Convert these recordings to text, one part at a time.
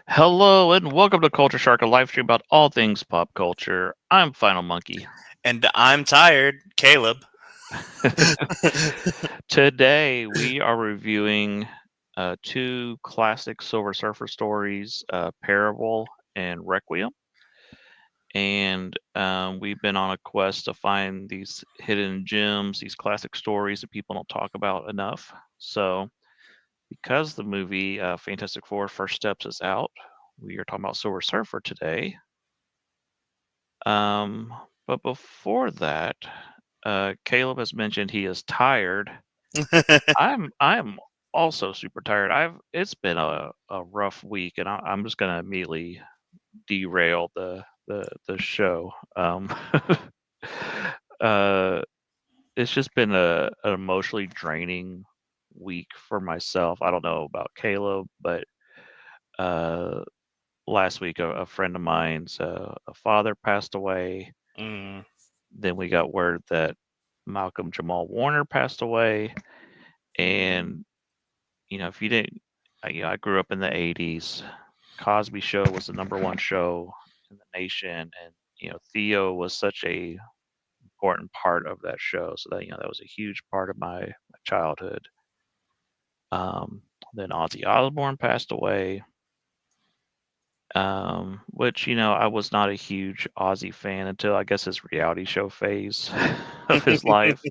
Hello and welcome to Culture Shark, a live stream about all things pop culture. I'm Final Monkey. And I'm tired, Caleb. Today we are reviewing two classic Silver Surfer stories, Parable and Requiem. And we've been on a quest to find these hidden gems, these classic stories that people don't talk about enough. So, because the movie Fantastic Four First Steps is out, we are talking about Silver Surfer today. Um, but before that, Caleb has mentioned he is tired. I'm also super tired. It's been a rough week, and I'm just gonna immediately derail the show. uh, it's just been an emotionally draining week for myself. I don't know about Caleb, but uh, last week a friend of mine's a father passed away. Mm. Then we got word that Malcolm Jamal Warner passed away, and if you didn't, I grew up in the '80s. Cosby Show was the number one show in the nation, and Theo was such a important part of that show. So that was a huge part of my childhood. Um, then Ozzy Osbourne passed away, which I was not a huge Ozzy fan until I guess his reality show phase of his life.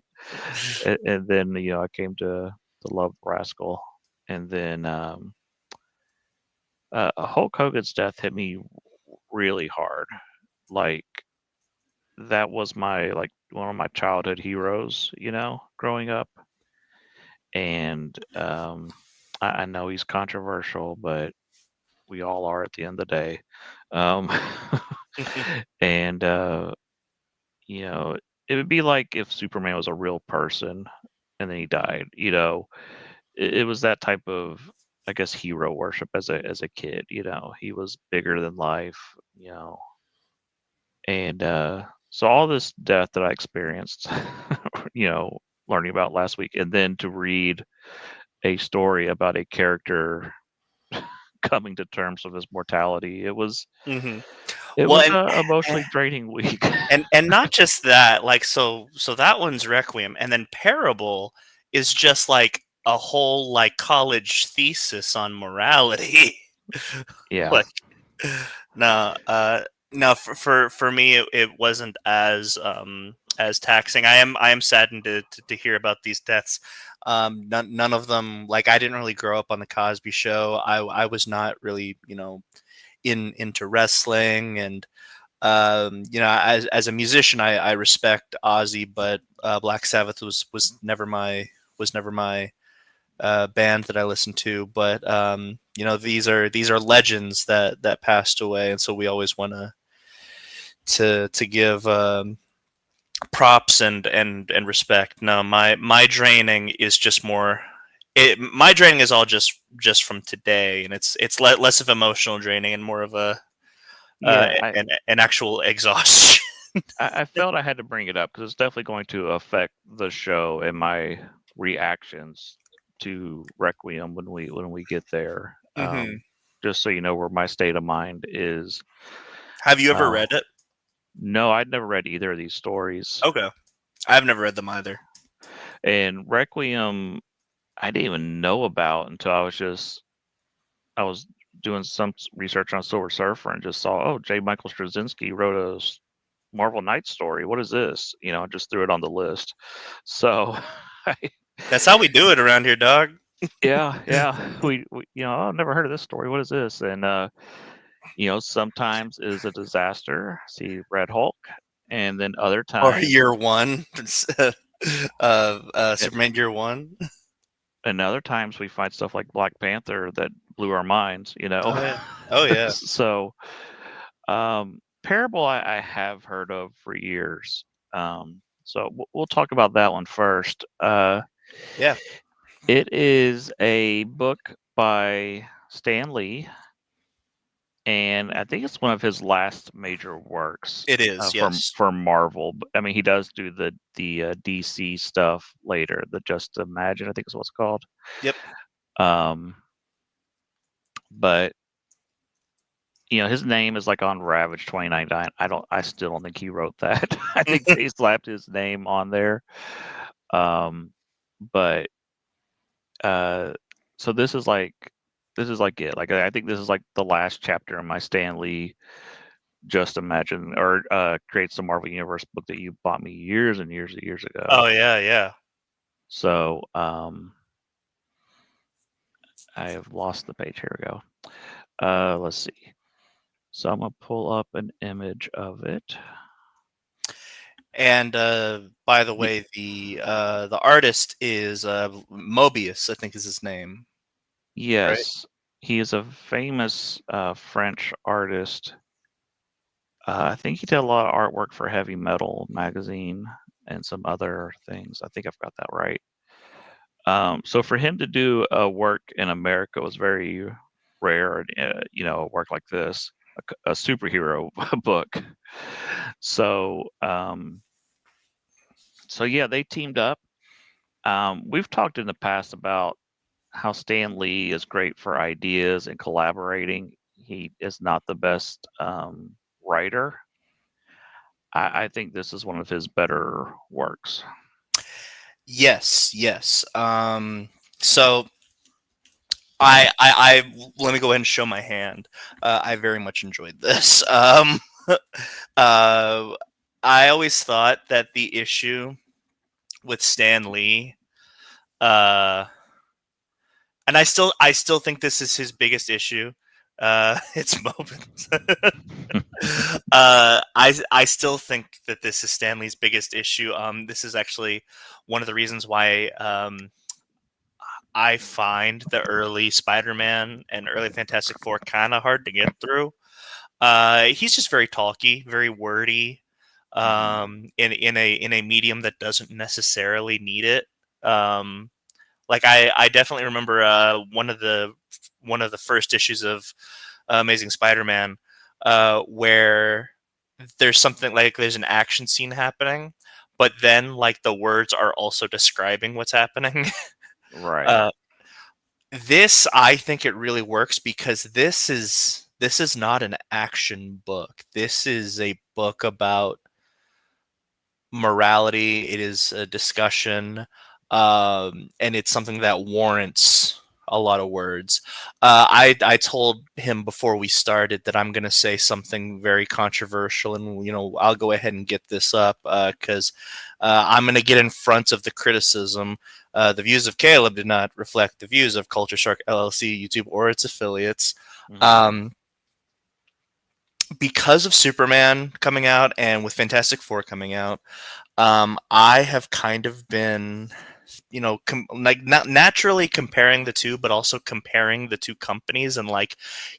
And then I came to love Rascal, and then Hulk Hogan's death hit me really hard. Like that was my like one of my childhood heroes, growing up. And I know he's controversial, but we all are at the end of the day. Um, and you know, it would be like if Superman was a real person and then he died. It was that type of, I guess, hero worship as a kid. He was bigger than life. And so all this death that I experienced, you know, learning about last week, and then to read a story about a character coming to terms with his mortality, it was hmm it Well, was a emotionally draining week. and not just that, like so that one's Requiem, and then Parable is just like a whole like college thesis on morality. Yeah. Like, no, no, for me, it wasn't as taxing. I am saddened to hear about these deaths. None of them, like, I didn't really grow up on the Cosby Show. I was not really into wrestling, and as a musician, I respect Ozzy, but Black Sabbath was never my band that I listened to. But these are legends that passed away, and so we always want to give props and respect. No, my draining is just more. My draining is all just from today, and it's less of emotional draining and more of a Yeah, I an actual exhaustion. I I felt I had to bring it up because it's definitely going to affect the show and my reactions to Requiem when we get there. hmm Just so you know where my state of mind is. Have you ever Uh, read it? no, I'd never read either of these stories. Okay, I've never read them either. And Requiem, I didn't even know about until I was doing some research on Silver Surfer and just saw, oh, J. Michael Straczynski wrote a Marvel Knights story. What is this? I just threw it on the list. So, I, That's how we do it around here, dog. yeah, yeah, we I've never heard of this story. What is this? And sometimes it is a disaster. See Red Hulk, and then other Or times, year one, Superman year one. and other times we find stuff like Black Panther that blew our minds. Oh yeah, oh yeah, So, Parable I have heard of for years. So we'll talk about that one first. yeah. It is a book by Stan Lee, and I think it's one of his last major works It is, from yes. for Marvel. I mean, he does do the DC stuff later. The Just Imagine, I think is what it's called. Yep. Um, but his name is like on Ravage 2099. I still don't think he wrote that. I think they slapped his name on there. Um, but uh, so this is like it. Like I think this is like the last chapter in my Stan Lee Just Imagine or Creates the Marvel Universe book that you bought me years and years and years ago. Oh yeah, yeah. So I have lost the page. Here we go. Let's see. So I'm gonna pull up an image of it. And by the Y- way, the artist is Mobius, I think is his name, right? yes, he is a famous French artist. I think he did a lot of artwork for Heavy Metal magazine and some other things. I think I've got that right. So for him to do a work in America was very rare, a work like this, a superhero book. So, so yeah, they teamed up. We've talked in the past about how Stan Lee is great for ideas and collaborating. He is not the best writer. I think this is one of his better works. Yes, yes. So I let me go ahead and show my hand. I very much enjoyed this. Uh, I always thought that the issue with Stan Lee, uh, and I still think this is his biggest issue. It's moments. I still think that this is Stanley's biggest issue. This is actually one of the reasons why I find the early Spider-Man and early Fantastic Four kind of hard to get through. He's just very talky, very wordy, Hmm. in a medium that doesn't necessarily need it. Um, like I definitely remember one of the first issues of Amazing Spider-Man, where there's something like there's an action scene happening, but then like the words are also describing what's happening. Right. uh, this I think it really works because this is not an action book. This is a book about morality. It is a discussion, and it's something that warrants a lot of words. I told him before we started that I'm going to say something very controversial, and I'll go ahead and get this up because I'm going to get in front of the criticism. The views of Caleb did not reflect the views of Culture Shark LLC, YouTube, or its affiliates. Hmm. Um, because of Superman coming out and with Fantastic Four coming out, I have kind of been, like not naturally comparing the two, but also comparing the two companies. And like,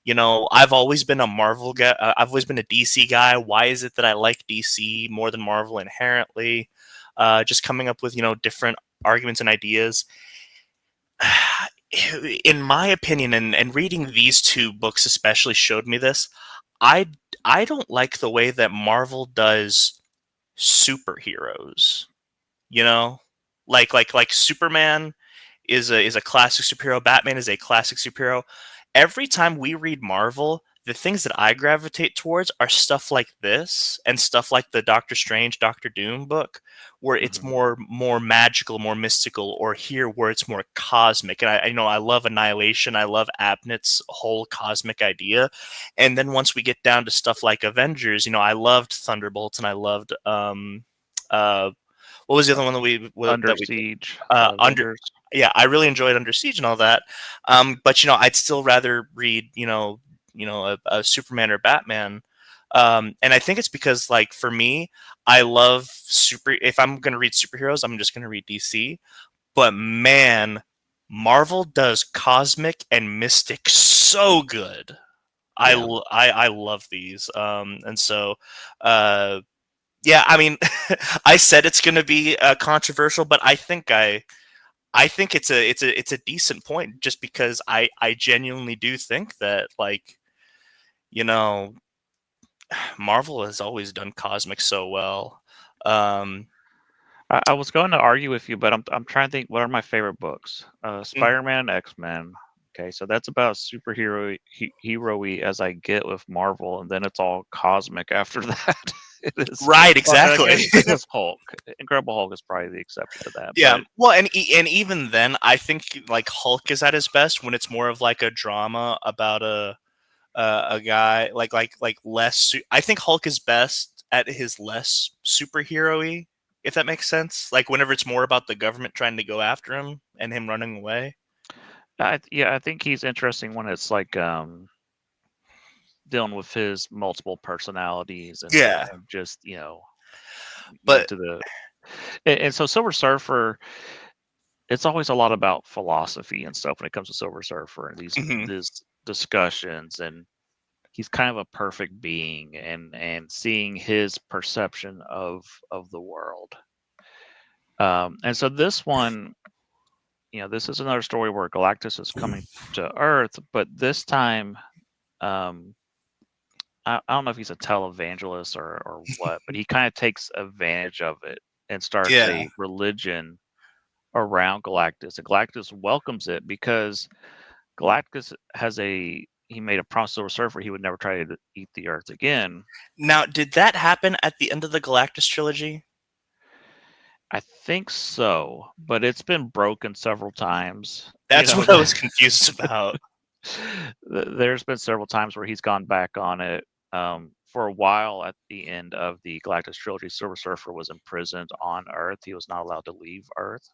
I've always been a Marvel guy. I've always been a DC guy. Why is it that I like DC more than Marvel inherently? Just coming up with different arguments and ideas. In my opinion, and reading these two books especially showed me this. I I don't like the way that Marvel does superheroes. You know, like Superman is a classic superhero. Batman is a classic superhero. Every time we read Marvel, the things that I gravitate towards are stuff like this and stuff like the Doctor Strange, Doctor Doom book, where it's Hmm. more magical, more mystical, or here where it's more cosmic. And I love Annihilation. I love Abnett's whole cosmic idea. And then once we get down to stuff like Avengers, I loved Thunderbolts and I loved uh what was the other one Under that we Siege, under Avengers. yeah, I really enjoyed Under Siege and all that. But I'd still rather read a Superman or Batman. And I think it's because like for me, I love super. If I'm gonna read superheroes, I'm just gonna read DC. But man, Marvel does cosmic and mystic so good. Yeah. I love these. And so uh, yeah, I mean, I said it's going to be controversial, but I think it's a decent point just because I genuinely do think that like you know Marvel has always done cosmic so well. Um, I was going to argue with you, but I'm trying to think what are my favorite books. mm, Spider-Man, X-Men, Okay, so that's about superhero hero-y as I get with Marvel, and then it's all cosmic after that. It is. Right, Well, exactly. I guess Hulk, Incredible Hulk is probably the exception to that, Yeah, but well, and even then, I think like Hulk is at his best when it's more of like a drama about a guy like less. I think Hulk is best at his less superhero-y, if that makes sense. Like whenever it's more about the government trying to go after him and him running away. yeah, I think he's interesting when it's like dealing with his multiple personalities Yeah, and just but to the and so Silver Surfer, it's always a lot about philosophy and stuff when it comes to Silver Surfer and mhm. these discussions, and he's kind of a perfect being, and seeing his perception of the world. And so this one, this is another story where Galactus is coming to Earth, but this time, um, I don't know if he's a televangelist or what, but he kind of takes advantage of it and starts Yeah. a religion around Galactus. And Galactus welcomes it because Galactus he made a promise to Silver Surfer he would never try to eat the Earth again. Now, did that happen at the end of the Galactus trilogy? I think so, but it's been broken several times. That's what I was confused about. There's been several times where he's gone back on it. For a while at the end of the Galactus trilogy, Silver Surfer was imprisoned on Earth. He was not allowed to leave Earth.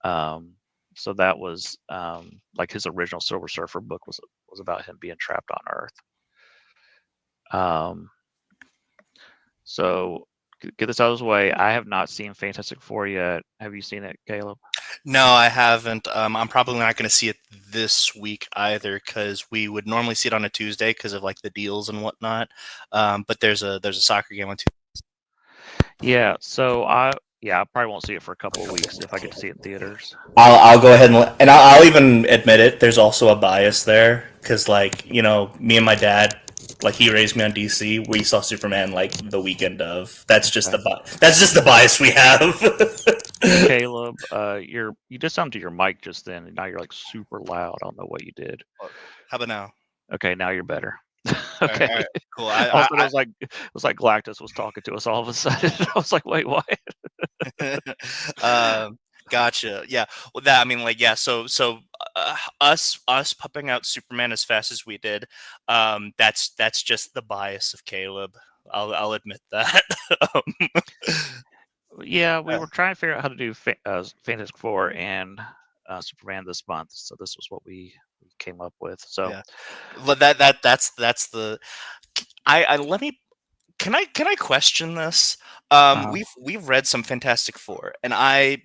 Um, so that was like his original Silver Surfer book was about him being trapped on Earth. Um, so get this out of the way. I have not seen Fantastic Four yet. Have you seen it, Caleb? No, I haven't. I'm probably not going to see it this week either because we would normally see it on a Tuesday because of like the deals and whatnot. But there's a soccer game on Tuesday. Yeah. So I probably won't see it for a couple of weeks if I get to see it in theaters. I'll go ahead and I'll even admit it. There's also a bias there because like me and my dad, like he raised me on DC. We saw Superman like the weekend of. Okay. That's just the bias we have. Caleb, you just sounded to your mic just then, and now you're like super loud. I don't know what you did. How about now? Okay, now you're better. All Okay. right, cool. Also, it was like Galactus was talking to us all of a sudden. I was like, wait, what? Gotcha. Yeah. Well, that I mean, like, yeah. Us pumping out Superman as fast as we did. That's just the bias of Caleb. I'll admit that. um, Yeah, we uh, were trying to figure out how to do Fantastic Four and Superman this month, so this was what we came up with. So, yeah. But that's the. I let me. Can I question this? uh, We've read some Fantastic Four, and I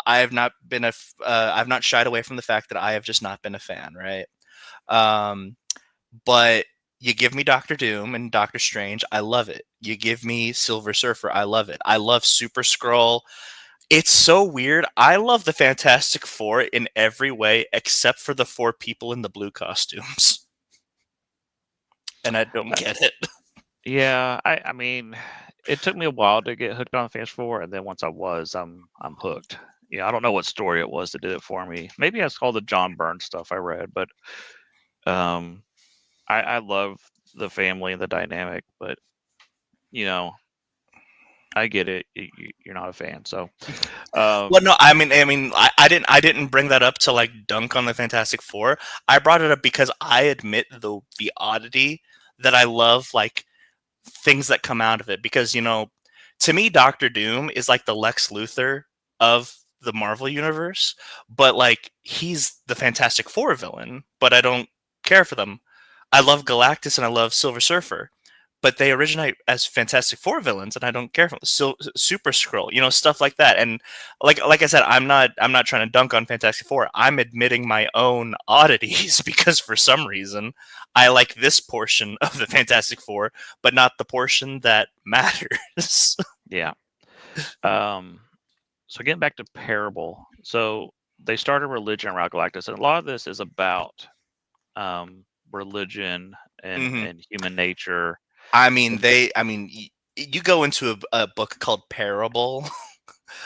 have not been I've not shied away from the fact that I have just not been a fan, right? Um, but you give me Doctor Doom and Doctor Strange, I love it. You give me Silver Surfer, I love it. I love Super Skrull. It's so weird. I love the Fantastic Four in every way except for the four people in the blue costumes, and I don't get it. yeah, I mean, it took me a while to get hooked on Fantastic Four, and then once I was, I'm hooked. Yeah, I don't know what story it was that did it for me. Maybe it's called the John Byrne stuff I read, but um, I love the family and the dynamic, but you know, I get it. You're not a fan, so Well, um, no, I didn't bring that up to like dunk on the Fantastic Four. I brought it up because I admit the oddity that I love, like things that come out of it. Because to me, Doctor Doom is like the Lex Luthor of the Marvel universe, but like he's the Fantastic Four villain. But I don't care for them. I love Galactus and I love Silver Surfer, but they originate as Fantastic Four villains, and I don't care for them. Super Skrull, stuff like that. And like I said, I'm not trying to dunk on Fantastic Four. I'm admitting my own oddities because for some reason I like this portion of the Fantastic Four, but not the portion that matters. yeah. Um, so getting back to Parable, so they started religion around Galactus, and a lot of this is about religion and hmm and human nature. You go into a book called Parable,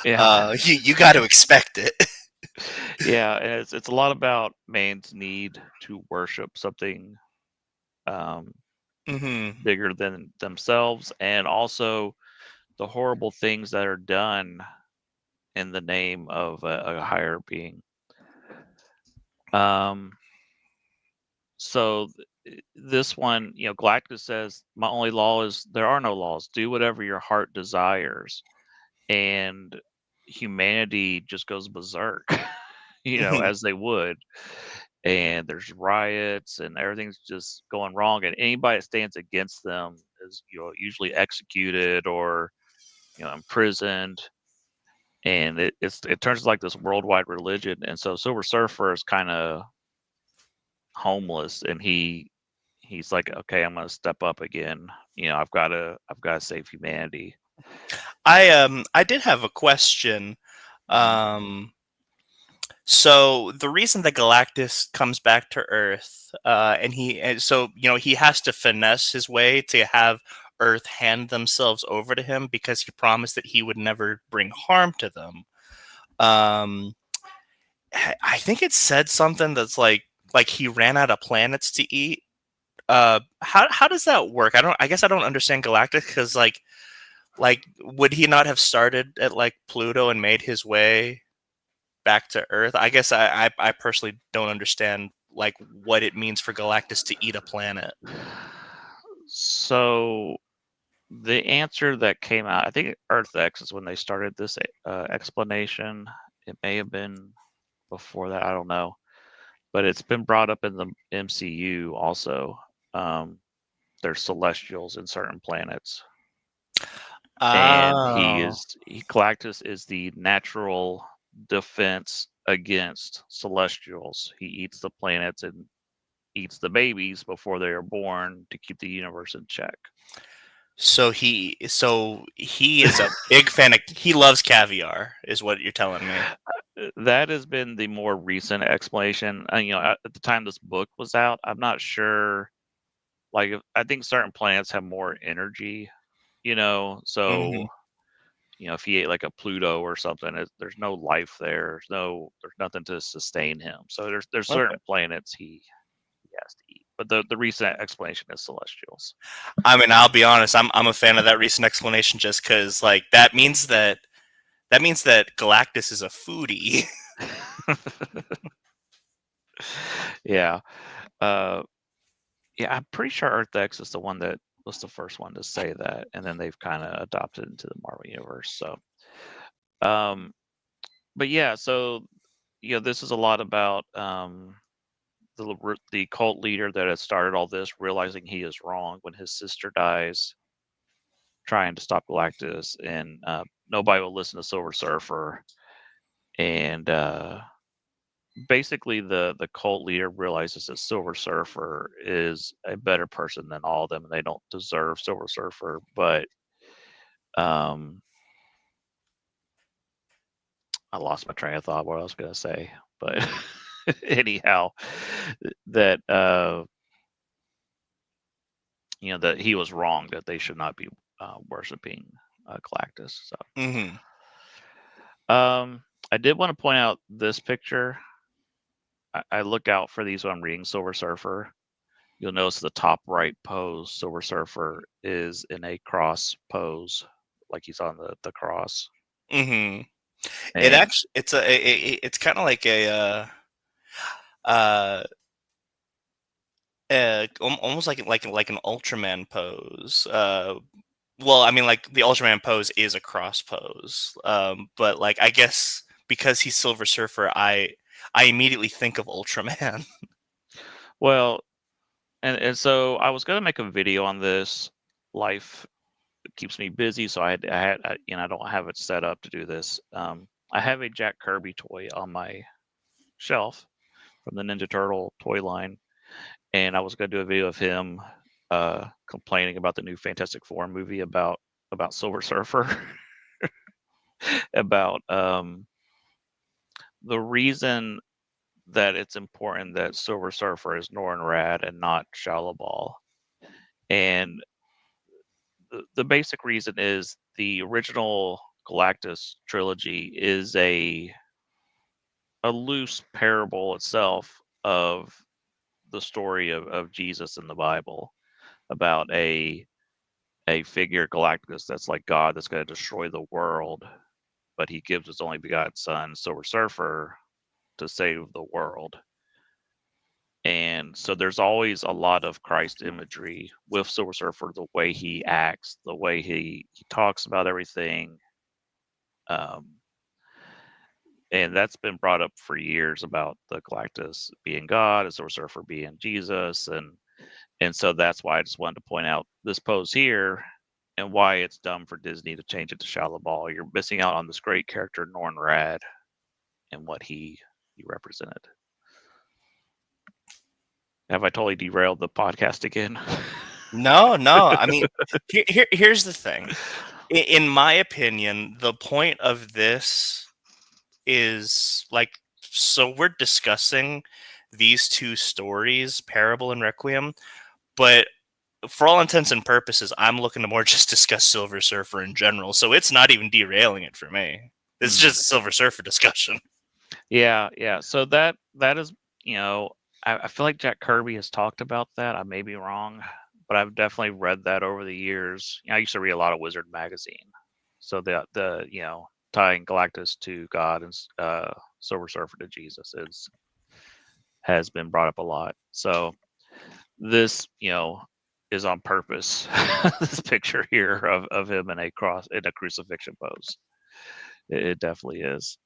Yeah, you got to expect it. Yeah, and it's a lot about man's need to worship something um, Hmm. bigger than themselves, and also the horrible things that are done in the name of a higher being. Um, so this one, Galactus says, "My only law is there are no laws. Do whatever your heart desires." And humanity just goes berserk, Hmm. as they would. And there's riots and everything's just going wrong. And anybody that stands against them is, usually executed or, imprisoned. And it turns like this worldwide religion. And so Silver Surfer is kind of homeless, and he's like, okay, I'm gonna step up again. I've gotta save humanity. I did have a question. Mhm. Um, so the reason that Galactus comes back to Earth, and so he has to finesse his way to have Earth hand themselves over to him because he promised that he would never bring harm to them. Um, I think it said something that's like he ran out of planets to eat. How does that work? I guess I don't understand Galactus because like would he not have started at like Pluto and made his way back to Earth? I guess I personally don't understand like what it means for Galactus to eat a planet. So the answer that came out, I think Earth X is when they started this explanation. It may have been before that, I don't know, but it's been brought up in the MCU also. Um, there's celestials in certain planets, and Oh, Galactus is the natural defense against celestials. He eats the planets and eats the babies before they are born to keep the universe in check. so he is a big fan of he loves caviar, is what you're telling me. That has been the more recent explanation. At the time this book was out, I'm not sure. Like, I think certain planets have more energy, so Hmm. if he ate like a Pluto or something, there's no life there. There's nothing to sustain him. So there's Okay. certain planets he has to eat. But the recent explanation is celestials. I mean, I'll be honest. I'm a fan of that recent explanation just because like that means that Galactus is a foodie. Yeah. Uh, yeah, I'm pretty sure Earth X is the one that was the first one to say that, and then they've kind of adopted into the Marvel universe. So, um, but yeah, so this is a lot about the cult leader that had started all this, realizing he is wrong when his sister dies, trying to stop Galactus, and nobody will listen to Silver Surfer, and basically the cult leader realizes that Silver Surfer is a better person than all of them, and they don't deserve Silver Surfer. But um, I lost my train of thought. What I was going to say, but anyhow, that that he was wrong, that they should not be worshiping Galactus. So Hmm. I did want to point out this picture. I look out for these when I'm reading Silver Surfer. You'll notice the top right pose, Silver Surfer is in a cross pose, like he's on the cross. Hmm. It And actually it's kind of like uh almost like an Ultraman pose. Well, I mean, like the Ultraman pose is a cross pose. But like I guess because he's Silver Surfer, I immediately think of Ultraman. well, and so I was gonna make a video on this. Life keeps me busy, so I don't have it set up to do this. I have a Jack Kirby toy on my shelf from the Ninja Turtle toy line, and I was gonna do a video of him complaining about the new Fantastic Four movie about Silver Surfer, about the reason that it's important that Silver Surfer is Norrin Rad and not Shalabal. And the basic reason is the original Galactus trilogy is a a loose parable itself of the story of Jesus in the Bible about a figure Galactus that's like God that's going to destroy the world, but he gives his only begotten son, Silver Surfer, to save the world. And so there's always a lot of Christ imagery with Silver Surfer, the way he acts, the way he talks about everything. Um, and that's been brought up for years about the Galactus being God and Silver Surfer being Jesus. And so that's why I just wanted to point out this pose here and why it's dumb for Disney to change it to Shia LaBeouf. You're missing out on this great character, Norn Rad, and what he represented. Have I totally derailed the podcast again? No, I mean, here's the thing. In my opinion, the point of this is like, so we're discussing these two stories, Parable and Requiem, but for all intents and purposes, I'm looking to more just discuss Silver Surfer in general. So it's not even derailing it for me. It's just a Silver Surfer discussion. Yeah. So that is, I feel like Jack Kirby has talked about that. I may be wrong, but I've definitely read that over the years. I used to read a lot of Wizard magazine, so the tying Galactus to God and Silver Surfer to Jesus has been brought up a lot. So this is on purpose. This picture here of him in a crucifixion pose. It definitely is.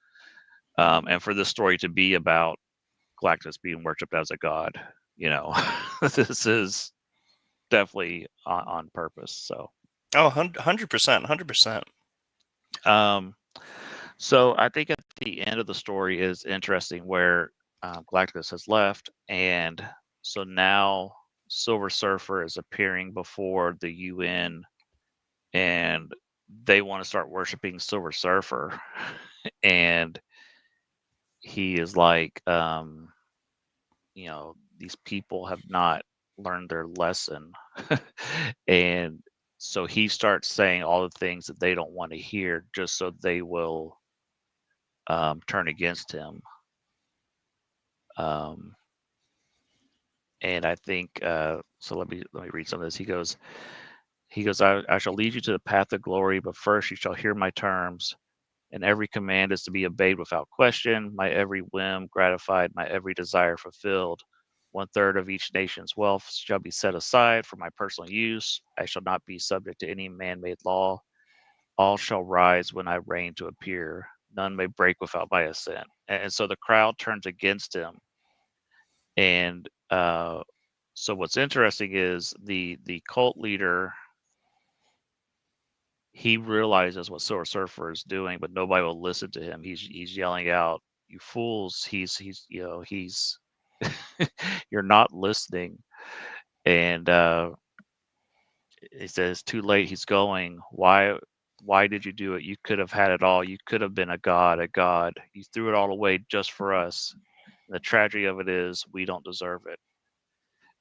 And for this story to be about Galactus being worshipped as a god, this is definitely on purpose. So, 100%, 100%. So I think at the end of the story is interesting where Galactus has left, and so now Silver Surfer is appearing before the UN, and they want to start worshiping Silver Surfer, and he is like, these people have not learned their lesson. And so he starts saying all the things that they don't want to hear just so they will turn against him. And I think so. Let me read some of this. He goes, I shall lead you to the path of glory, but first you shall hear my terms. And every command is to be obeyed without question, my every whim gratified, my every desire fulfilled. 1/3 of each nation's wealth shall be set aside for my personal use. I shall not be subject to any man-made law. All shall rise when I reign to appear. None may break without my assent. And so the crowd turns against him. And so what's interesting is the cult leader, he realizes what Silver Surfer is doing, but nobody will listen to him. He's yelling out, "You fools!" He's you're not listening. And he says, "Too late. He's going. Why did you do it? You could have had it all. You could have been a god, a god. You threw it all away just for us. And the tragedy of it is we don't deserve it."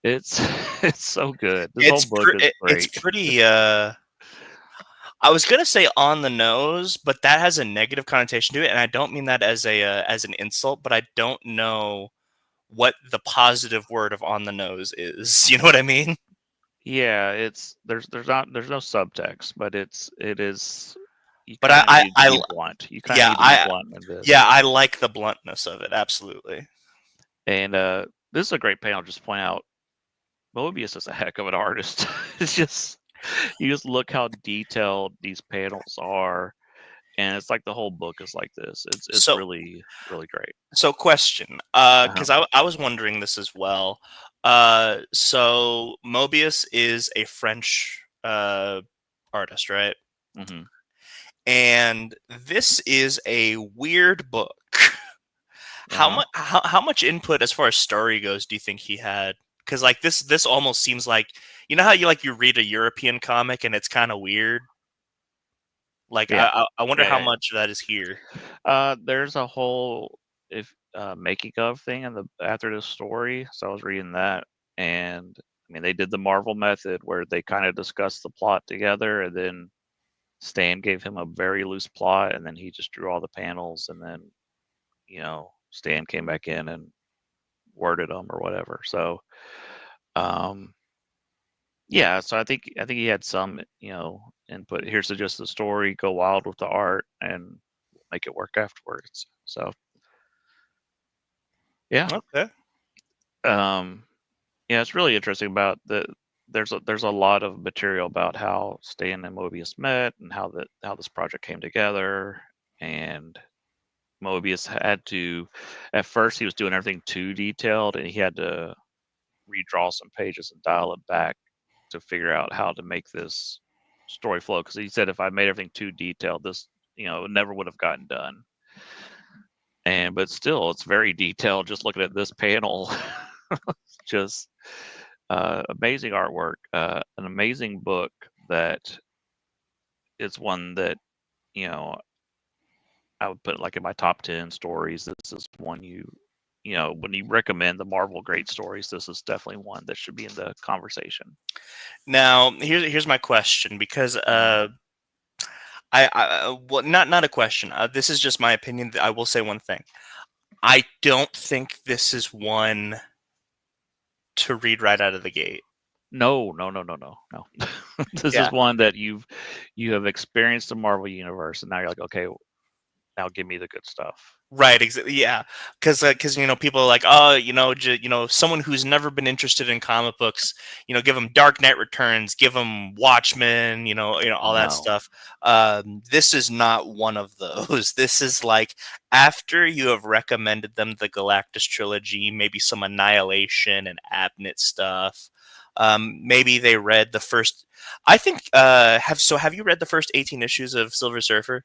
It's it's so good. This whole book is It's great. pretty I was gonna say on the nose, but that has a negative connotation to it, and I don't mean that as as an insult, but I don't know what the positive word of on the nose is. You know what I mean? Yeah, it's there's no subtext, but it is, you But kind of needed to be blunt. You kind of yeah, need to be blunt in this. I like the bluntness of it. Absolutely. And this is a great panel. Just point out, Mobius is a heck of an artist. It's just, you just look how detailed these panels are, and it's like the whole book is like this. It's So really really great. So, question, Uh-huh. because I was wondering this as well. So Mobius is a French artist, right? Hmm. And this is a weird book. Uh-huh. How much input as far as story goes do you think he had? Because like this almost seems like, you know how you read a European comic and it's kind of weird. Like Yeah. I wonder how Yeah. much of that is here. There's a whole if making of thing in the after this story. So I was reading that, and I mean they did the Marvel method where they kind of discussed the plot together, and then Stan gave him a very loose plot, and then he just drew all the panels, and then Stan came back in and worded them or whatever. So, um, yeah, so I think he had some, input. Here's just the story, go wild with the art, and make it work afterwards. So, yeah, Okay. um, yeah, it's really interesting about there's a lot of material about how Stan and Mobius met and how this project came together. And Mobius had to, at first he was doing everything too detailed, and he had to redraw some pages and dial it back to figure out how to make this story flow. Because he said if I made everything too detailed, this it never would have gotten done. But still, it's very detailed. Just looking at this panel, just amazing artwork, an amazing book that is one that you know I would put like in my top 10 stories. This is one when you recommend the Marvel great stories, this is definitely one that should be in the conversation. Now, here's my question, because well, not a question. This is just my opinion. I will say one thing. I don't think this is one to read right out of the gate. No, no, no, no, no, no. This Yeah. is one that you have experienced the Marvel universe, and now you're like, okay, now give me the good stuff. Right, exactly. Yeah, because people are like, oh, someone who's never been interested in comic books, give them Dark Knight Returns, give them Watchmen, all that No, stuff. This is not one of those. This is like, after you have recommended them the Galactus trilogy, maybe some Annihilation and Abnett stuff. Maybe they read the first. I think. Have you read the first 18 issues of Silver Surfer?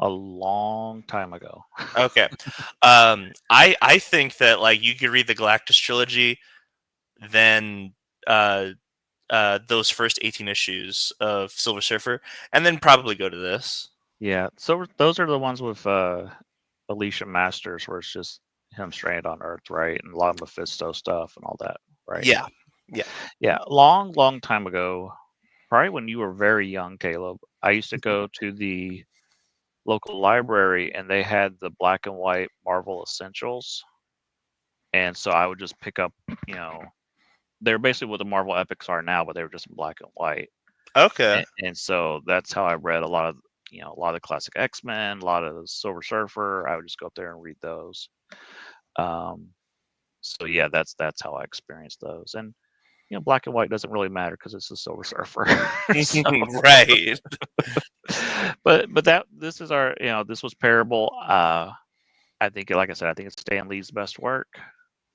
a long time ago. Okay. I think that, like, you could read the Galactus trilogy, then uh those first 18 issues of Silver Surfer, and then probably go to this. Yeah, so those are the ones with Alicia Masters, where it's just him stranded on Earth, right? And a lot of Mephisto stuff and all that, right? Yeah. Yeah. Yeah, long, long time ago, probably when you were very young, Caleb, I used to go to the local library and they had the black and white Marvel Essentials. And so I would just pick up, they're basically what the Marvel epics are now, but they were just in black and white. Okay. And so that's how I read a lot of the classic X-Men, a lot of the Silver Surfer. I would just go up there and read those. Um, so yeah, that's how I experienced those. And black and white doesn't really matter because it's the Silver Surfer. So, Right. but this is this was Parable. I think, like I said, I think it's Stan Lee's best work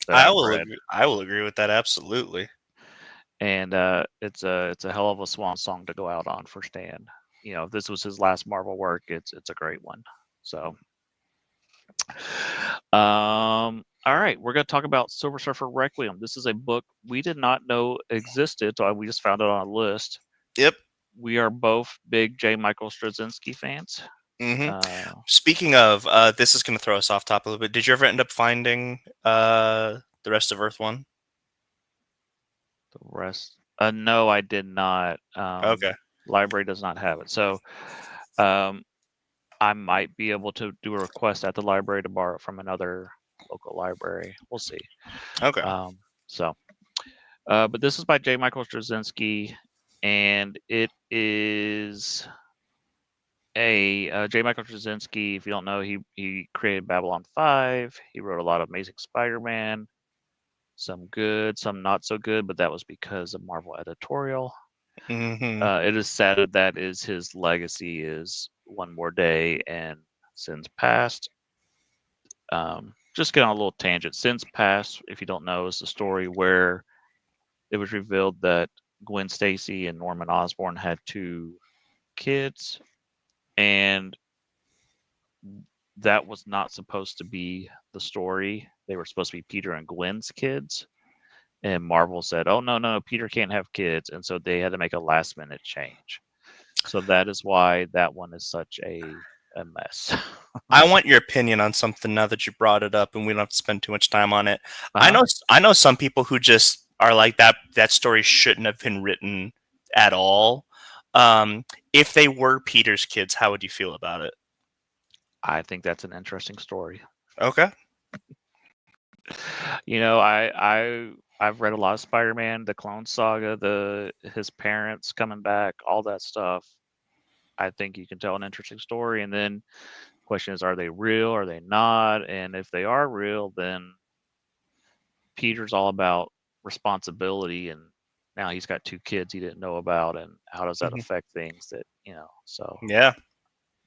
that I I've will read, agree. I will agree with that, absolutely. and it's a hell of a swan song to go out on for Stan. If this was his last Marvel work, it's a great one. So, all right, we're going to talk about Silver Surfer Requiem. This is a book we did not know existed, so we just found it on a list. Yep. We are both big J. Michael Straczynski fans. Hmm. Uh, Speaking of, this is going to throw us off top a little bit. Did you ever end up finding the rest of Earth 1? the rest, no, I did not. Okay. Library does not have it, so um, I might be able to do a request at the library to borrow it from another local library. We'll see. Okay. So, but this is by J. Michael Straczynski, and it is J. Michael Straczynski. If you don't know, he created Babylon 5. He wrote a lot of Amazing Spider-Man, some good, some not so good, but that was because of Marvel editorial. Hmm. It is sad that is his legacy is One More Day and Sins Past. Just get on a little tangent. Sins Past, if you don't know, is the story where it was revealed that Gwen Stacy and Norman Osborn had 2 kids, and that was not supposed to be the story. They were supposed to be Peter and Gwen's kids. And Marvel said, "Oh no, no, Peter can't have kids," and so they had to make a last minute change. So that is why that one is such a mess. I want your opinion on something now that you brought it up, and we don't have to spend too much time on it. I Uh-huh. know, I know some people who just are like that. That story shouldn't have been written at all. If they were Peter's kids, how would you feel about it? I think that's an interesting story. Okay. You know, I've read a lot of Spider-Man, the Clone Saga, his parents coming back, all that stuff. I think you can tell an interesting story, and then question is, are they real? Are they not? And if they are real, then Peter's all about responsibility, and now he's got two kids he didn't know about, and how does that Mhm. affect things that So Yeah.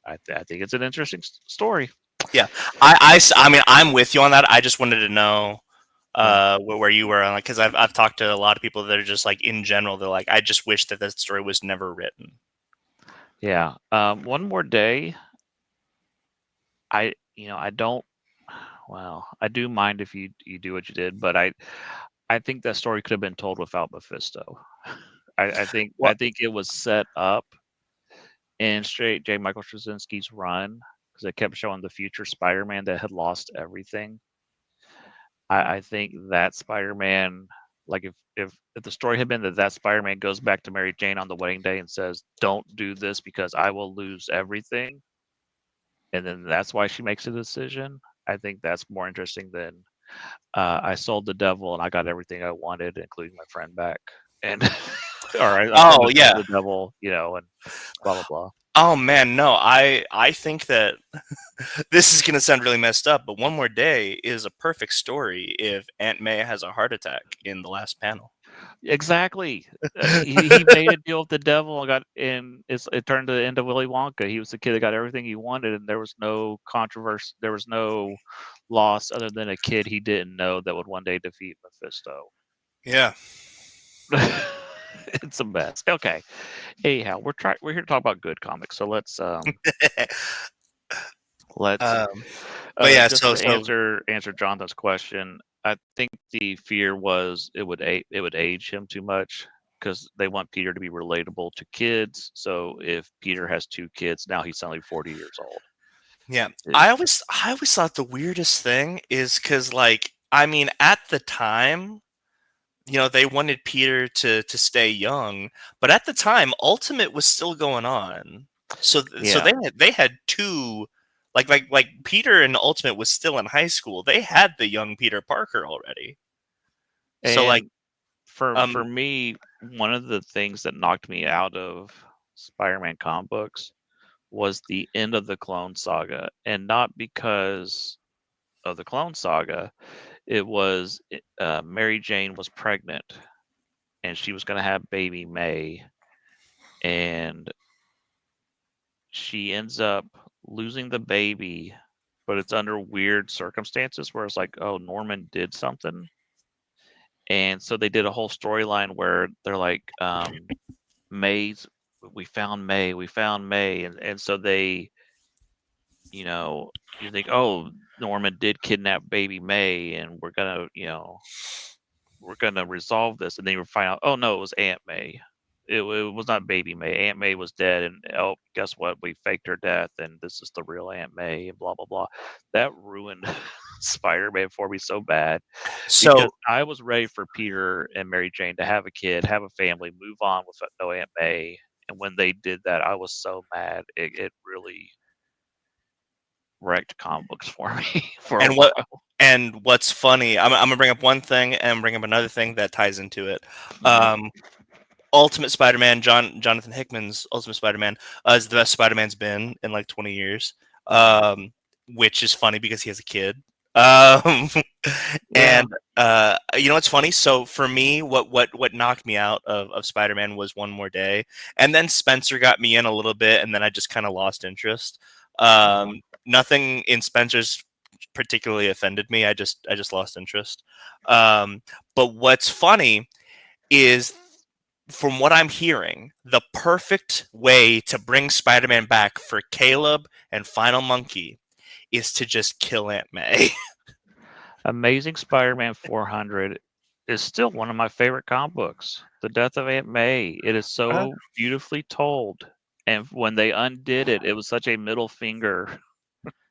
I think it's an interesting story. Yeah. I mean, I'm with you on that. I just wanted to know Yeah, where you were on, like, because I've talked to a lot of people that are just like, in general, they're like, I just wish that that story was never written. yeah. One more day. I don't. Well, I do mind if you do what you did, but I think that story could have been told without Mephisto. I What? think it was set up in straight J. Michael Straczynski's run because it kept showing the future Spider-Man that had lost everything. I think that Spider-Man, like if the story had been that Spider-Man goes back to Mary Jane on the wedding day and says, "Don't do this because I will lose everything," and then that's why she makes a decision. I think that's more interesting than I sold the devil and I got everything I wanted, including my friend back, and or I Oh sold yeah. the devil, and blah blah blah. Oh man, no. I think that this is gonna sound really messed up, but One More Day is a perfect story if Aunt May has a heart attack in the last panel. Exactly. He made a deal with the devil and it turned to the end of Willy Wonka. He was the kid that got everything he wanted, and there was no controversy. There was no loss other than a kid he didn't know that would one day defeat Mephisto. Yeah. It's a mess. Okay. Anyhow, we're here to talk about good comics. So let's um, but yeah, just to so answer Jonathan's question. I think the fear was it would age him too much because they want Peter to be relatable to kids. So if Peter has two kids, now he's suddenly 40 years old. yeah, It- I always thought the weirdest thing is because, like, I mean, at the time, they wanted Peter to stay young, but at the time, Ultimate was still going on. So yeah, they had two, like Peter and Ultimate was still in high school. They had the young Peter Parker already. So like, and for um, me, one of the things that knocked me out of Spider-Man comic books was the end of the Clone Saga, and not because of the Clone Saga. It was Mary Jane was pregnant and she was going to have baby May, and she ends up losing the baby, but it's under weird circumstances where it's like, oh, Norman did something. And so they did a whole storyline where they're like, May's, we found May. And so they, you know, you think, oh, Norman did kidnap baby May and we're gonna resolve this, and then you find out, oh no, it was Aunt May. It was not Baby May. Aunt May was dead, and oh, guess what? We faked her death, and this is the real Aunt May, and blah blah blah. That ruined Spider-Man for me so bad because so I was ready for Peter and Mary Jane to have a kid, have a family, move on with no Aunt May. And when they did that, I was so mad. It really wrecked comic books for me for a and what while. and what's funny, I'm gonna bring up one thing and bring up another thing that ties into it. Mhm. Um, Ultimate Spider-Man, Jonathan Hickman's Ultimate Spider-Man, is the best Spider-Man's been in like 20 years. Mhm. Which is funny because he has a kid. Um, Yeah. and you know what's funny? So for me, what knocked me out of Spider-Man was One More Day, and then Spencer got me in a little bit, and then I just kind of lost interest. Uh-huh. Nothing in Spencer's particularly offended me. I just lost interest. But what's funny is, from what I'm hearing, the perfect way to bring Spider-Man back for Caleb and Final Monkey is to just kill Aunt May. Amazing Spider-Man 400 is still one of my favorite comic books. The Death of Aunt May. It is Uh, so beautifully told, and when they undid it, it was such a middle finger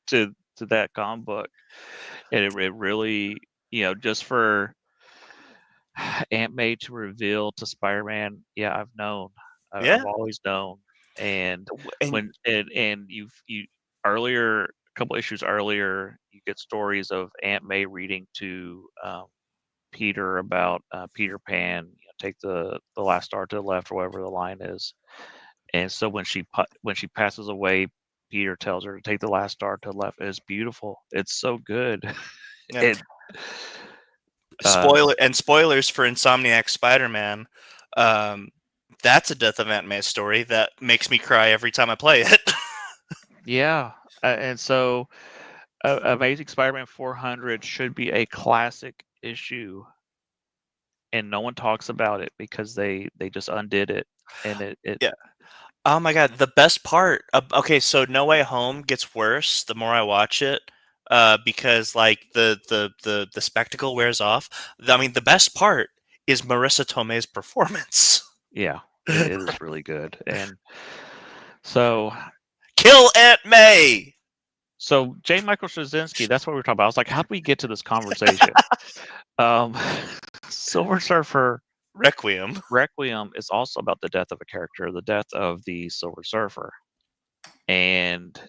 to that comic book, and it really, just for Aunt May to reveal to Spider-Man, yeah, I've known, I've yeah, always known, and and when and you earlier couple issues earlier, you get stories of Aunt May reading to Peter about Peter Pan. Take the last star to the left, or whatever the line is. And so when she passes away, Peter tells her to take the last star to the left. It's beautiful. It's so good. Yeah. It Spoilers for Insomniac Spider-Man. That's a Death of Aunt May story that makes me cry every time I play it. yeah, and so Amazing Spider-Man 400 should be a classic issue, and no one talks about it because they just undid it, and it Yeah. Oh my god, the best part. Okay, so No Way Home gets worse the more I watch it, because like the spectacle wears off. I mean, the best part is Marissa Tomei's performance. yeah, it is really good, and so Kill Aunt May. J. Michael Straczynski, that's what we were talking about. I was like, how do we get to this conversation? um, Silver Surfer Requiem. is also about the death of a character, the death of the Silver Surfer, and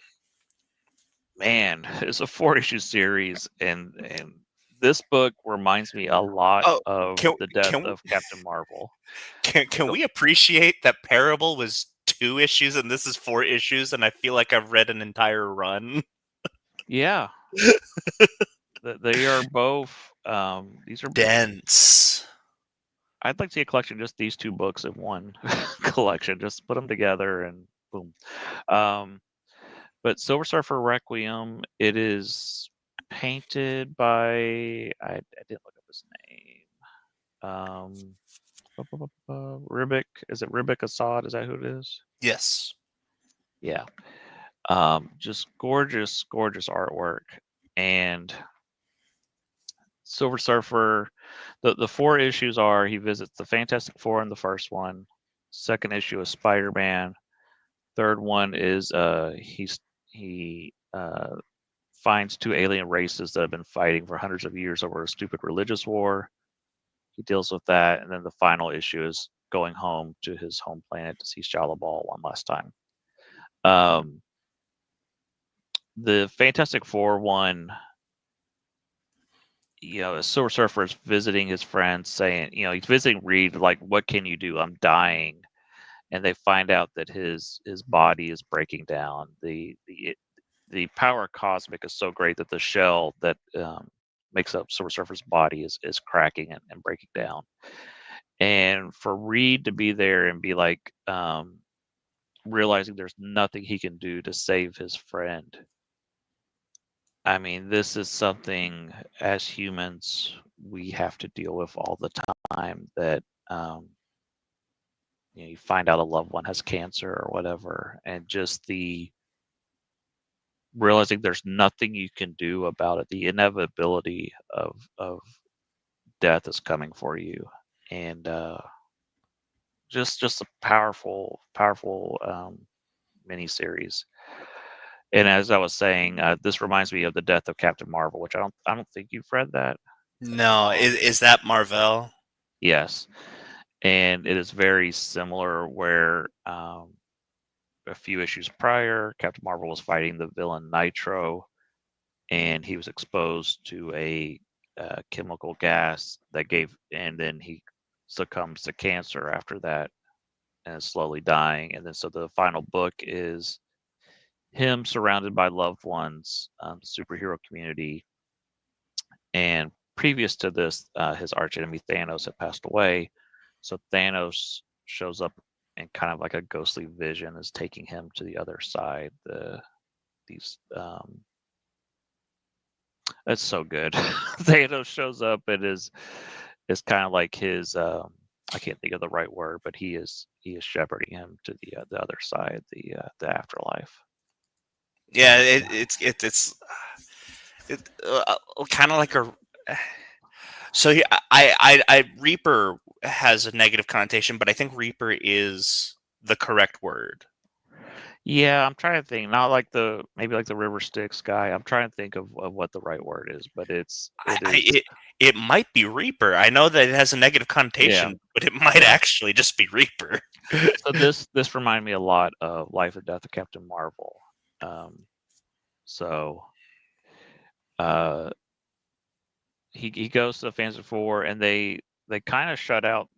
man, it's a 4-issue series, and this book reminds me a lot Oh, of can the death can of Captain Marvel. can we appreciate that Parable was 2 issues and this is 4 issues, and I feel like I've read an entire run. Yeah, they are both. These are. Dense. I'd like to see a collection just these 2 books in one collection. Just put them together and boom. But Silver Surfer Requiem, it is painted by I didn't look up his name. Ribic. Is it Ribic Assad? Is that who it is? Yes. Yeah. Just gorgeous, gorgeous artwork. And Silver Surfer, the 4 issues are he visits the Fantastic Four in the first one. Second issue is Spider-Man. Third one is he finds 2 alien races that have been fighting for hundreds of years over a stupid religious war. He deals with that, and then the final issue is going home to his home planet to see Shalabal one last time. The Fantastic Four one, Silver Surfer is visiting his friends, saying, he's visiting Reed, like, what can you do? I'm dying. And they find out that his body is breaking down. The power cosmic is so great that the shell that makes up Silver Surfer's body is cracking and breaking down. And for Reed to be there and be like, realizing there's nothing he can do to save his friend. I mean, this is something as humans we have to deal with all the time, that you find out a loved one has cancer or whatever, and just the realizing there's nothing you can do about it, the inevitability of death is coming for you, and just a powerful miniseries. And as I was saying, this reminds me of the death of Captain Marvel, which I don't think you've read that. No, is that Marvel? Yes, and it is very similar. Where a few issues prior, Captain Marvel was fighting the villain Nitro, and he was exposed to a chemical gas and then he succumbs to cancer after that, and is slowly dying. And then so the final book is him surrounded by loved ones, superhero community. And previous to this, his archenemy Thanos had passed away. So Thanos shows up and kind of like a ghostly vision is taking him to the other side. These That's so good. Thanos shows up and is kind of like his I can't think of the right word, but he is shepherding him to the other side, the afterlife. Yeah, it's kind of like a. So I Reaper has a negative connotation, but I think Reaper is the correct word. Yeah, I'm trying to think. Not like maybe like the River Styx guy. I'm trying to think of what the right word is, but it is. It might be Reaper. I know that it has a negative connotation, but it might actually just be Reaper. So this reminded me a lot of Life and Death of Captain Marvel. So uh, he goes to the Fantastic Four, and they kind of shut out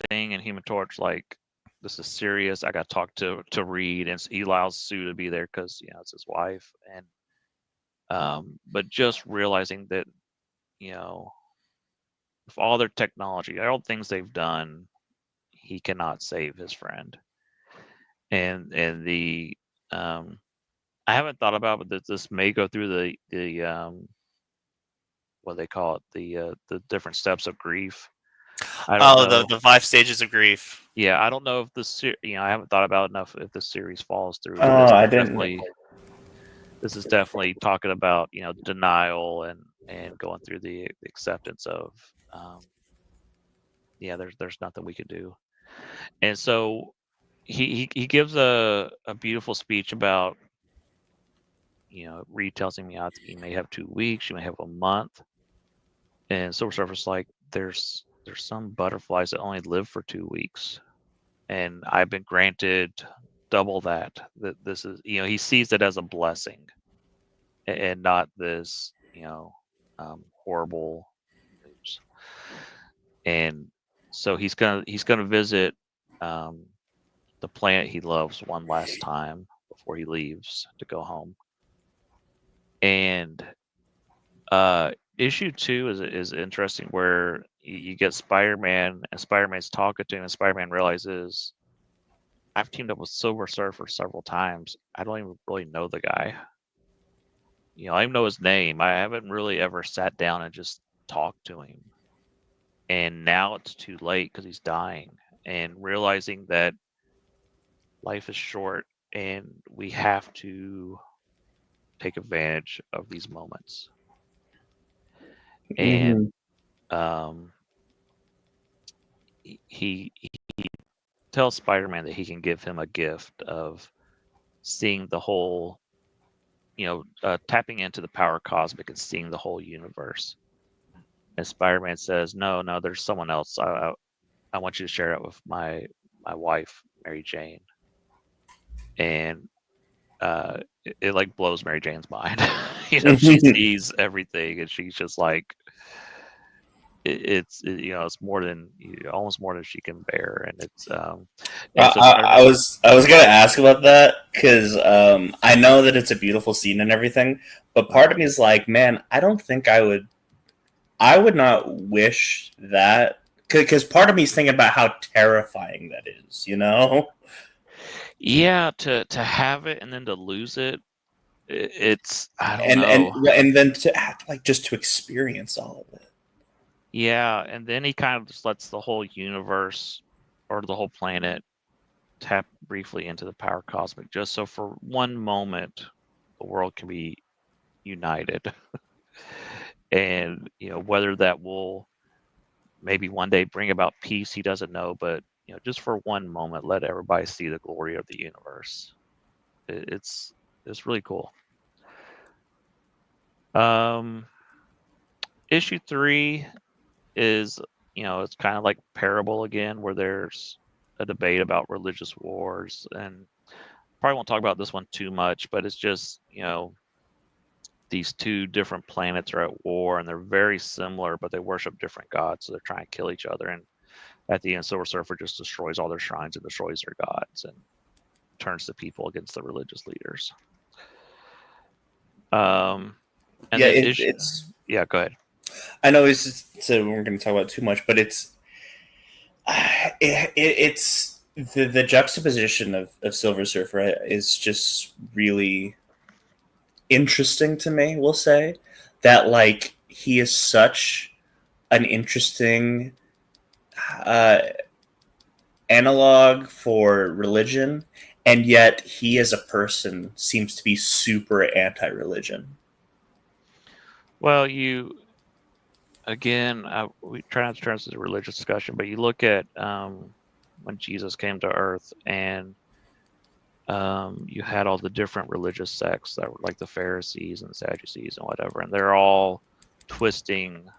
Thing and Human Torch. Like, this is serious. I got to talk to Reed, and he allows Sue to be there because it's his wife. And but just realizing that you know with all their technology, all the things they've done, he cannot save his friend. And the I haven't thought about, but this may go through the what they call it, the different steps of grief. I don't Oh, know. the 5 stages of grief. Yeah, I don't know if I haven't thought about enough if the series falls through, but Oh, I didn't. this is definitely talking about denial and going through the acceptance of there's nothing we can do. And so he gives a beautiful speech about Reed tells him you may have 2 weeks, you may have a month. And Silver Surfer's like, there's some butterflies that only live for 2 weeks, and I've been granted double that. That this is he sees it as a blessing, and not this horrible news. And so he's gonna visit the planet he loves one last time before he leaves to go home. And issue 2 is interesting, where you get Spider-Man, and Spider-Man's talking to him, and Spider-Man realizes, I've teamed up with Silver Surfer several times. I don't even really know the guy. I even know his name. I haven't really ever sat down and just talked to him. And now it's too late because he's dying, and realizing that life is short and we have to take advantage of these moments. And um, he tells Spider-Man that he can give him a gift of seeing the whole, tapping into the power cosmic and seeing the whole universe. And Spider-Man says, "No, no, there's someone else. I want you to share it with my wife, Mary Jane." And it like blows Mary Jane's mind. She sees everything, and she's just like, it's more than almost more than she can bear. And it's and so I was gonna ask about that because I know that it's a beautiful scene and everything, but part of me is like, man, I don't think I would not wish that, because part of me is thinking about how terrifying that is, Yeah, to have it and then to lose it, it's I don't know. and then to have, like, just to experience all of it. Yeah, and then he kind of just lets the whole universe or the whole planet tap briefly into the power cosmic, just so for one moment the world can be united. And whether that will maybe one day bring about peace, he doesn't know, but just for one moment, let everybody see the glory of the universe. It's really cool. Issue 3 is it's kind of like Parable again, where there's a debate about religious wars, and probably won't talk about this one too much, but it's just these two different planets are at war, and they're very similar, but they worship different gods, so they're trying to kill each other. And at the end, Silver Surfer just destroys all their shrines and destroys their gods and turns the people against the religious leaders. And Yeah, then it's. Yeah, go ahead. I know so we're going to talk about too much, but it's the juxtaposition of Silver Surfer is just really interesting to me. We'll say that, like, he is such an interesting analog for religion, and yet he as a person seems to be super anti-religion. Well, again, we try not to turn this into a religious discussion, but you look at when Jesus came to Earth, and you had all the different religious sects that were like the Pharisees and the Sadducees and whatever, and they're all twisting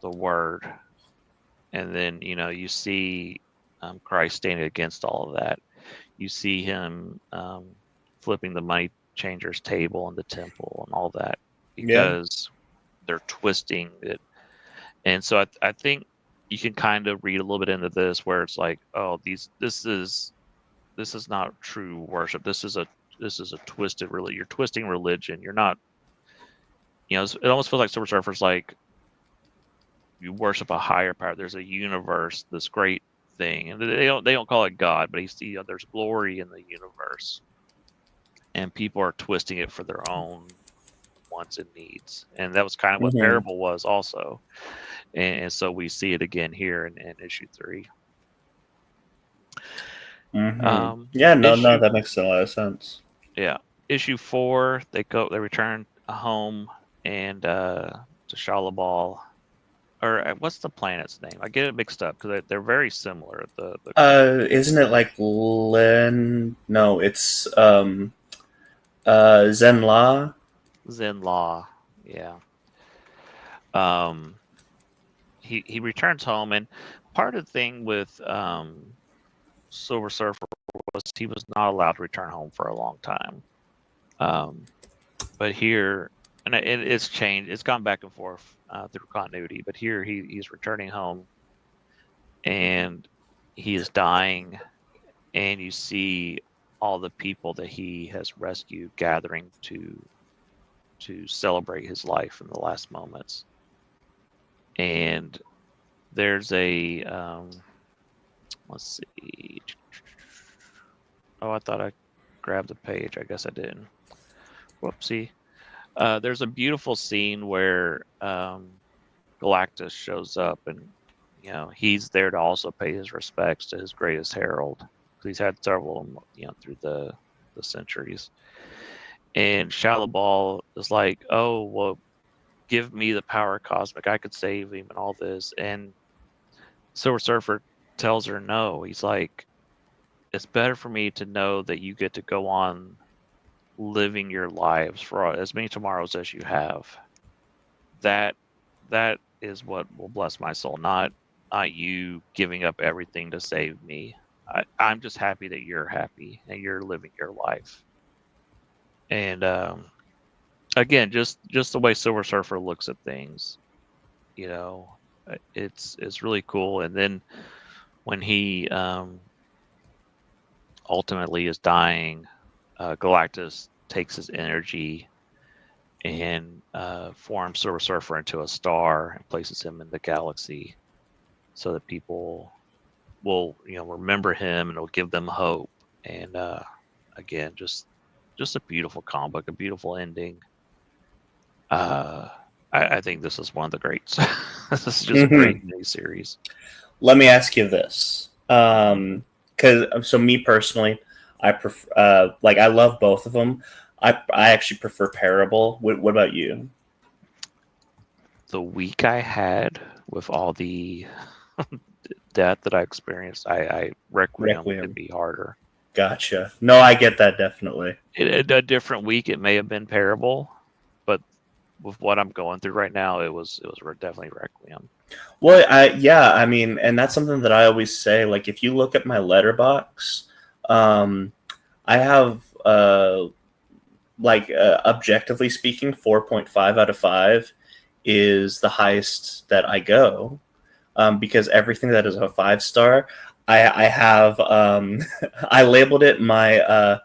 the word. And then you see Christ standing against all of that. You see him flipping the money Changer's table in the temple and all that, because they're twisting it. And so I think you can kind of read a little bit into this, where it's like, oh, this is not true worship. This is a twisted religion. You're twisting religion. You're not, it almost feels like Silver Surfer's like, you worship a higher power. There's a universe, this great thing, and they don't call it God, but there's glory in the universe, and people are twisting it for their own wants and needs. And that was kind of what Parable was also. And so we see it again here in issue 3. That makes a lot of sense. Yeah, issue 4, they return home and to Shalabal, or what's the planet's name? I get it mixed up because they're very similar. Isn't it like Len? No, it's Zenla. Zenla, yeah. He returns home, and part of the thing with Silver Surfer was he was not allowed to return home for a long time. But here, and it's changed. It's gone back and forth through continuity. But here, he's returning home, and he is dying, and you see all the people that he has rescued gathering to celebrate his life in the last moments. And there's a let's see. Oh, I thought I grabbed the page. I guess I didn't. Whoopsie. There's a beautiful scene where Galactus shows up, and he's there to also pay his respects to his greatest herald, because he's had several of them, through the centuries. And Shalabal is like, "Oh, well, give me the power cosmic. I could save him and all this." And Silver Surfer tells her no. He's like, "It's better for me to know that you get to go on living your lives for as many tomorrows as you have. That is what will bless my soul, not you giving up everything to save me. I'm just happy that you're happy and you're living your life." And again, just the way Silver Surfer looks at things, it's really cool. And then when he ultimately is dying, Galactus takes his energy and forms Silver Surfer into a star and places him in the galaxy, so that people will remember him, and it'll give them hope. And again, just a beautiful comic book, a beautiful ending. I think this is one of the greats. This is just a great miniseries. Let me ask you this, because me personally, I prefer I love both of them. I actually prefer Parable. What about you? The week I had with all the death that I experienced, I Requiem could be harder. Gotcha. No, I get that definitely. A different week, it may have been Parable, but with what I'm going through right now, it was definitely Requiem. Well, I mean, and that's something that I always say. Like, if you look at my letterbox, I have objectively speaking, 4.5 out of 5 is the highest that I go, because everything that is a 5-star, I have I labeled it my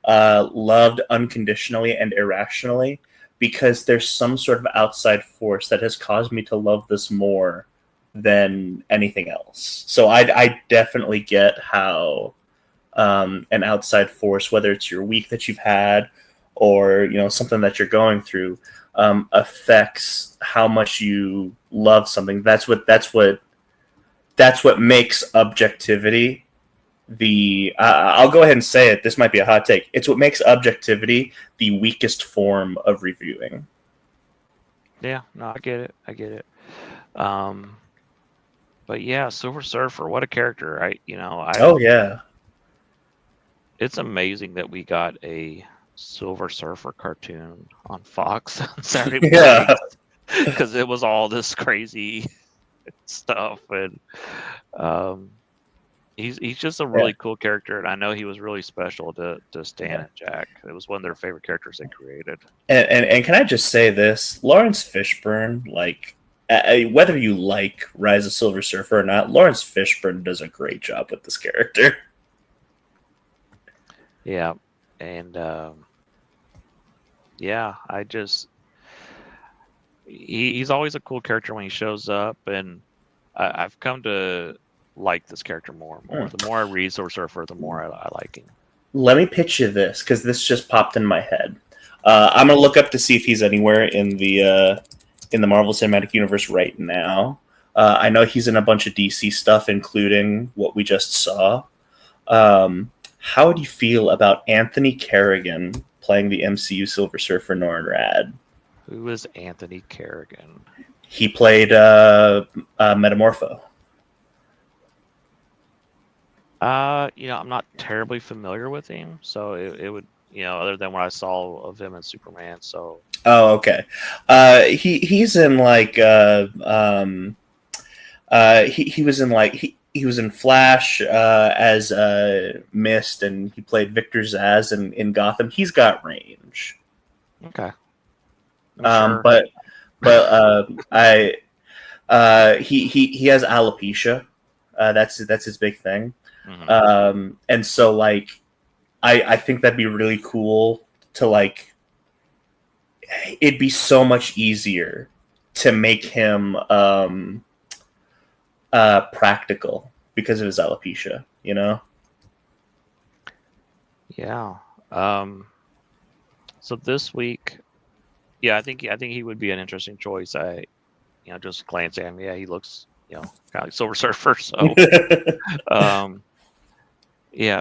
loved unconditionally and irrationally, because there's some sort of outside force that has caused me to love this more than anything else. So I definitely get how an outside force, whether it's your week that you've had or something that you're going through, affects how much you love something. That's what makes objectivity I'll go ahead and say it. This might be a hot take. It's what makes objectivity the weakest form of reviewing. Yeah, no, I get it. But yeah, Silver Surfer, what a character! Oh yeah. It's amazing that we got a Silver Surfer cartoon on Fox on Saturday morning, because it was all this crazy stuff. And He's just a really cool character, and I know he was really special to Stan and Jack. It was one of their favorite characters they created. And can I just say this? Lawrence Fishburne, like, whether you like Rise of Silver Surfer or not, Lawrence Fishburne does a great job with this character. Yeah, and yeah, he's always a cool character when he shows up, and I've come to like this character more and more. The more I read Silver Surfer, the more I like him. Let me pitch you this, because this just popped in my head. I'm gonna look up to see if he's anywhere in the Marvel Cinematic Universe right now. I know he's in a bunch of DC stuff, including what we just saw. How do you feel about Anthony Kerrigan playing the MCU Silver Surfer Norrin Rad? Who is Anthony Kerrigan? He played Metamorpho. I'm not terribly familiar with him, so it would, other than what I saw of him in Superman. So. Oh, okay. He's in like he was in like he was in Flash as Mist, and he played Victor Zsasz in Gotham. He's got range. Okay. Sure. But he has alopecia. That's his big thing. Mm-hmm. And so like I think that'd be really cool to like. It'd be so much easier to make him practical because of his alopecia, you know? Yeah. So this week, I think he would be an interesting choice. Just glancing at him, he looks, kind of like Silver Surfer. So,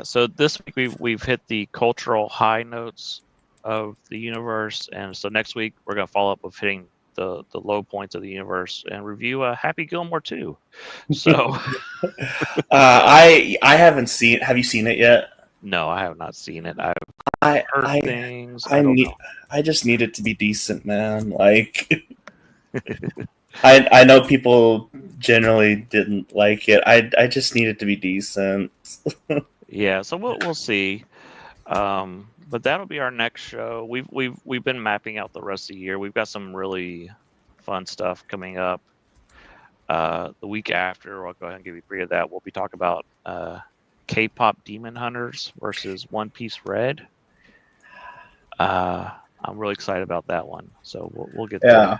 So this week we've hit the cultural high notes of the universe, and so next week we're gonna follow up with hitting the low points of the universe and review Happy Gilmore 2. So I haven't seen. Have you seen it yet? No, I have not seen it. I've heard things. I just need it to be decent, man. Like I know people generally didn't like it. I just need it to be decent. Yeah, so we'll see. But that'll be our next show. We've been mapping out the rest of the year. We've got some really fun stuff coming up. The week after, I'll go ahead and give you a preview of that. We'll be talking about K-pop Demon Hunters versus One Piece Red. I'm really excited about that one. So we'll get there.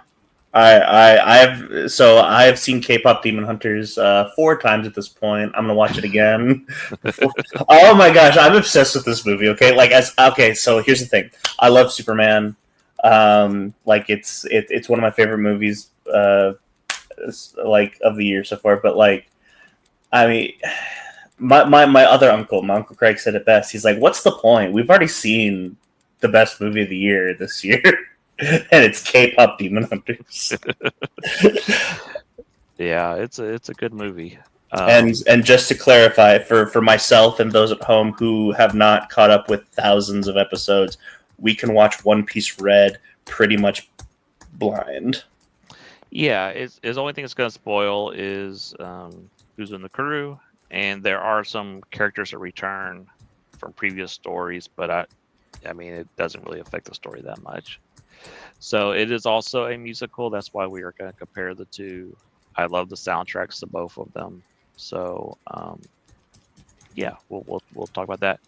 I've seen K-pop Demon Hunters 4 times at this point. I'm gonna watch it again. Oh my gosh, I'm obsessed with this movie. Okay, so here's the thing. I love Superman. Like it's one of my favorite movies, like of the year so far. But like, I mean, my other uncle, my Uncle Craig said it best. He's like, "What's the point? We've already seen the best movie of the year this year." And it's K-pop Demon Hunters. Yeah, it's a good movie. And just to clarify, for myself and those at home who have not caught up with thousands of episodes, we can watch One Piece Red pretty much blind. Yeah, the only thing it's going to spoil is who's in the crew, and there are some characters that return from previous stories, but I mean, it doesn't really affect the story that much. So it is also a musical. That's why we are going to compare the two. I love the soundtracks to both of them. So we'll talk about that.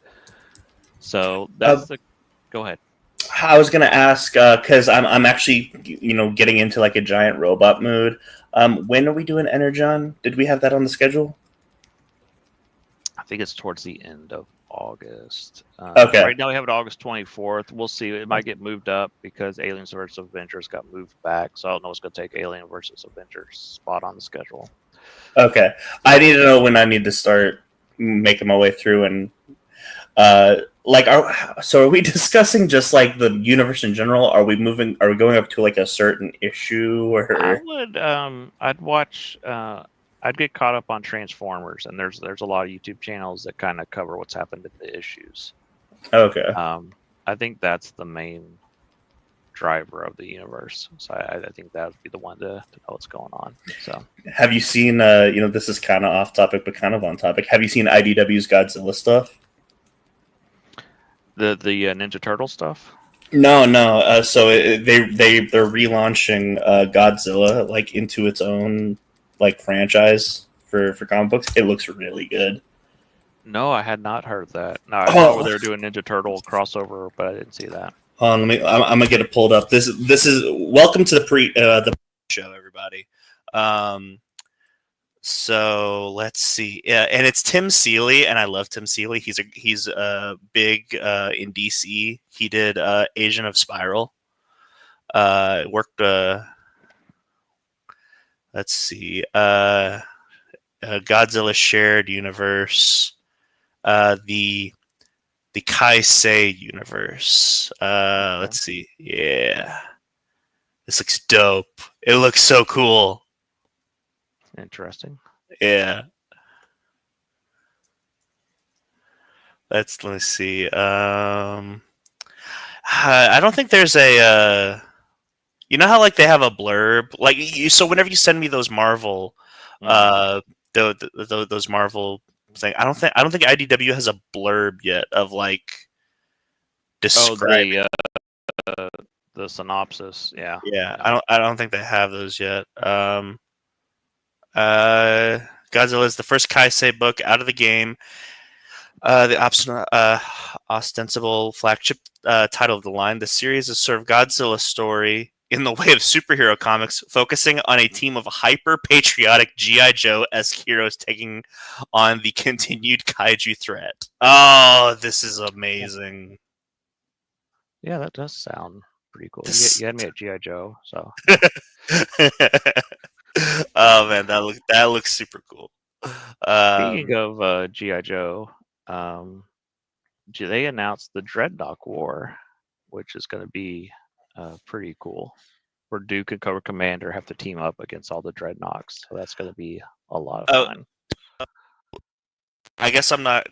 So that's go ahead. I was going to ask because I'm actually getting into like a giant robot mood. When are we doing Energon? Did we have that on the schedule? I think it's towards the end of August. Okay. Right now we have it August 24th. We'll see. It might get moved up because Aliens vs. Avengers got moved back. So I don't know what's going to take Alien vs. Avengers spot on the schedule. Okay. I need to know when I need to start making my way through and so are we discussing just like the universe in general? Are we going up to like a certain issue or I would I'd watch I'd get caught up on Transformers, and there's a lot of YouTube channels that kind of cover what's happened in the issues. Okay. I think that's the main driver of the universe. So I think that would be the one to know what's going on. So Have you seen? This is kind of off topic, but kind of on topic. Have you seen IDW's Godzilla stuff? the Ninja Turtle stuff. No, no. They're relaunching Godzilla like into its own like franchise for comic books. It looks really good. No, I had not heard that. No, I saw where they were doing Ninja Turtle crossover, but I didn't see that. Let me. I'm gonna get it pulled up. This is welcome to the show, everybody. So let's see. Yeah, and it's Tim Seeley, and I love Tim Seeley. He's big in DC. He did Agent of Spiral. Worked. Let's see. Godzilla Shared Universe. The Kaisei universe. Okay. Let's see. Yeah. This looks dope. It looks so cool. Interesting. Yeah. Let me see. I don't think there's a you know how like they have a blurb? Like so whenever you send me those Marvel those Marvel thing, I don't think IDW has a blurb yet of like describing the synopsis. Yeah. Yeah, I don't think they have those yet. Godzilla is the first Kaisei book out of the game. The ostensible flagship title of the line. The series is sort of Godzilla story in the way of superhero comics, focusing on a team of hyper-patriotic G.I. Joe-esque heroes taking on the continued kaiju threat. Oh, this is amazing. Yeah, that does sound pretty cool. You had me at G.I. Joe, so. Oh man, that looks super cool. Speaking of G.I. Joe, they announced the Dreadnought War, which is going to be pretty cool. Where Duke and Cobra Commander have to team up against all the Dreadnoughts, so that's going to be a lot of fun. I guess I'm not.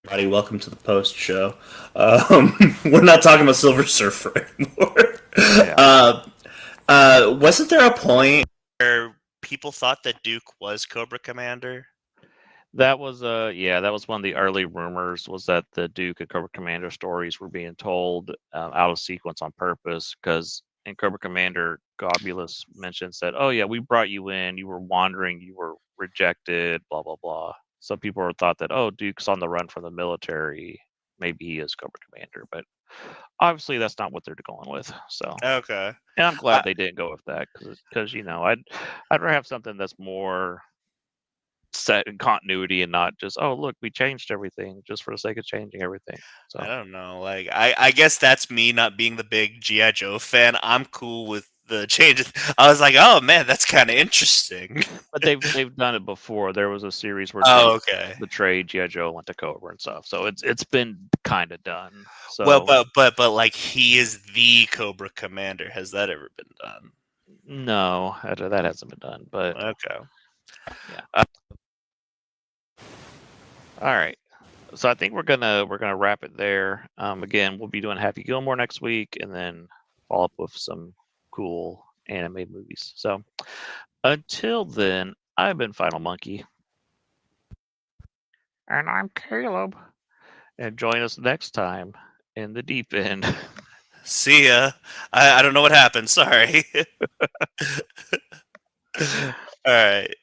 Everybody, welcome to the post show. We're not talking about Silver Surfer anymore. Yeah. Wasn't there a point where people thought that Duke was Cobra Commander? That was that was one of the early rumors, was that the Duke and Cobra Commander stories were being told out of sequence on purpose, because in Cobra Commander, Gobulus said, "Oh yeah, we brought you in. You were wandering. You were rejected. Blah blah blah." Some people thought that, oh, Duke's on the run from the military. Maybe he is Cobra Commander, but obviously that's not what they're going with. So okay, and I'm glad they didn't go with that, because I'd rather have something that's more set in continuity and not just, oh look, we changed everything just for the sake of changing everything. So I don't know. Like I guess that's me not being the big G.I. Joe fan. I'm cool with the changes. I was like, oh man, that's kind of interesting. But they've done it before. There was a series where betrayed G.I. Joe, went to Cobra and stuff. So it's been kind of done. So well, but like he is the Cobra Commander. Has that ever been done? No, that hasn't been done. But okay, yeah. All right. So I think we're gonna wrap it there. Again, we'll be doing Happy Gilmore next week, and then follow up with some cool anime movies. So until then, I've been Final Monkey. And I'm Caleb. And join us next time in the deep end. See ya. I don't know what happened. Sorry. All right.